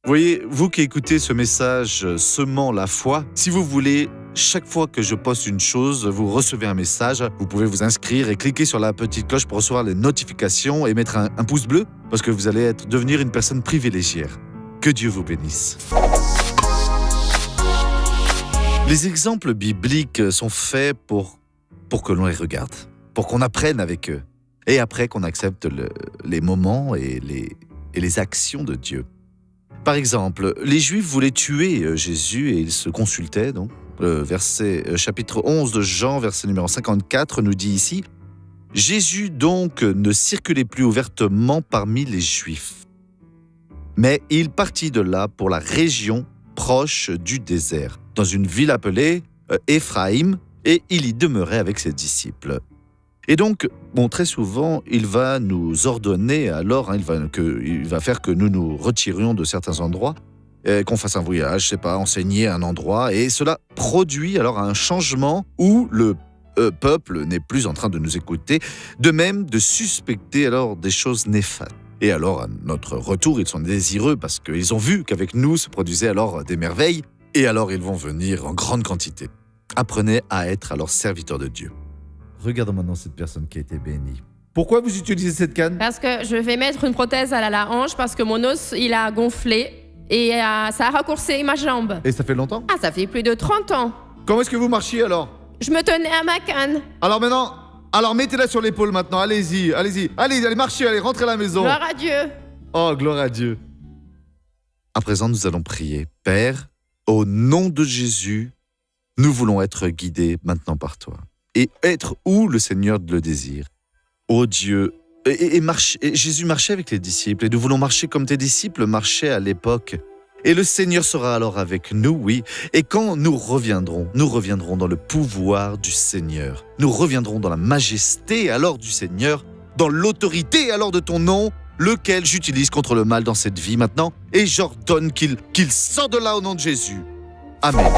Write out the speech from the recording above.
voyez, vous qui écoutez ce message semant la foi, si vous voulez, chaque fois que je poste une chose, vous recevez un message. Vous pouvez vous inscrire et cliquer sur la petite cloche pour recevoir les notifications et mettre un pouce bleu parce que vous allez devenir une personne privilégiée. Que Dieu vous bénisse. Les exemples bibliques sont faits pour que l'on les regarde, pour qu'on apprenne avec eux et après qu'on accepte les moments et les actions de Dieu. Par exemple, les Juifs voulaient tuer Jésus et ils se consultaient. Donc, chapitre 11 de Jean, verset numéro 54, nous dit ici « Jésus donc ne circulait plus ouvertement parmi les Juifs, mais il partit de là pour la région proche du désert, dans une ville appelée Éphraïm, et il y demeurait avec ses disciples. » Et donc, très souvent, il va nous ordonner alors, il va faire que nous nous retirions de certains endroits, qu'on fasse un voyage, enseigner un endroit, et cela produit alors un changement où le peuple n'est plus en train de nous écouter, de même de suspecter alors des choses néfastes. Et alors, à notre retour, ils sont désireux parce qu'ils ont vu qu'avec nous se produisaient alors des merveilles, et alors ils vont venir en grande quantité. Apprenez à être alors serviteurs de Dieu. Regardons maintenant cette personne qui a été bénie. Pourquoi vous utilisez cette canne ? Parce que je vais mettre une prothèse à la hanche parce que mon os, il a gonflé et ça a raccourci ma jambe. Et ça fait longtemps ? Ah, ça fait plus de 30 ans. Comment est-ce que vous marchiez alors ? Je me tenais à ma canne. Alors mettez-la sur l'épaule maintenant, allez, marchez, allez, rentrez à la maison. Gloire à Dieu. Oh, gloire à Dieu. À présent, nous allons prier. Père, au nom de Jésus, nous voulons être guidés maintenant par toi. Et être où le Seigneur le désire. Ô Dieu, et Jésus marchait avec les disciples, et nous voulons marcher comme tes disciples marchaient à l'époque. Et le Seigneur sera alors avec nous, oui. Et quand nous reviendrons dans le pouvoir du Seigneur. Nous reviendrons dans la majesté alors du Seigneur, dans l'autorité alors de ton nom, lequel j'utilise contre le mal dans cette vie maintenant. Et j'ordonne qu'il sort de là au nom de Jésus. Amen.